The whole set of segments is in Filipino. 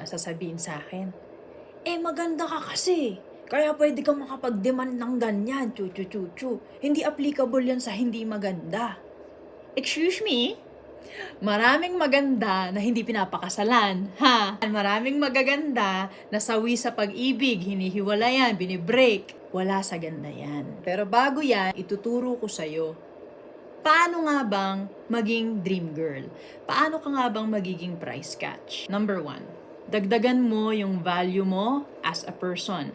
sasabihin sa akin, eh maganda ka kasi. Kaya pwede kang makapag-demand ng ganyan, chu-chu-chu-chu. Hindi applicable yan sa hindi maganda. Excuse me? Maraming maganda na hindi pinapakasalan, ha? Maraming magaganda na sawi sa pag-ibig, hinihiwalayan, binibreak. Wala sa ganda yan. Pero bago yan, ituturo ko sa'yo, paano nga bang maging dream girl? Paano ka nga bang magiging prize catch? Number 1, dagdagan mo yung value mo as a person.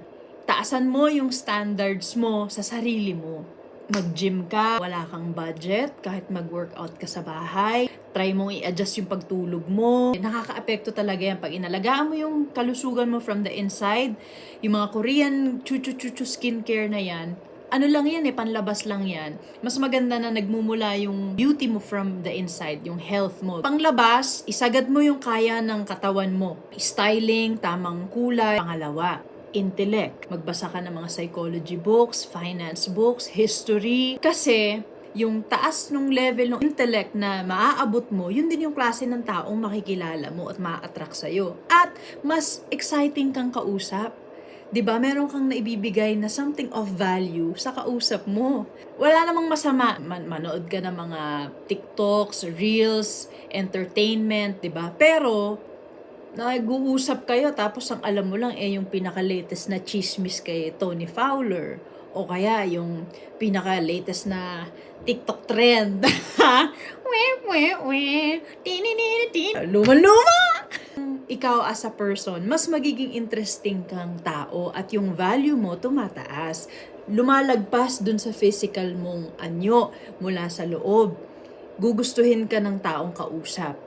Taasan mo yung standards mo sa sarili mo. Mag-gym ka, wala kang budget, kahit mag-workout ka sa bahay, try mong i-adjust yung pagtulog mo. Nakaka-apekto talaga yan pag inalagaan mo yung kalusugan mo from the inside. Yung mga Korean chuchu-chuchu skincare na yan, ano lang yan panlabas lang yan. Mas maganda na nagmumula yung beauty mo from the inside, yung health mo. Panglabas, isagad mo yung kaya ng katawan mo. Styling, tamang kulay. Pangalawa, intellect. Magbasa ka ng mga psychology books, finance books, history. Kasi yung taas ng level ng intellect na maaabot mo, yun din yung klase ng taong makikilala mo at ma-attract sa'yo. At mas exciting kang kausap. 'Di ba? Meron kang naibibigay na something of value sa kausap mo. Wala namang masama. Manood ka ng mga TikToks, Reels, entertainment, 'di ba? Pero nag-uusap kayo tapos ang alam mo lang yung pinaka-latest na chismis kay Tony Fowler o kaya yung pinaka-latest na TikTok trend. Luma-luma! Ikaw as a person, mas magiging interesting kang tao at yung value mo tumataas. Lumalagpas dun sa physical mong anyo mula sa loob. Gugustuhin ka ng taong kausap.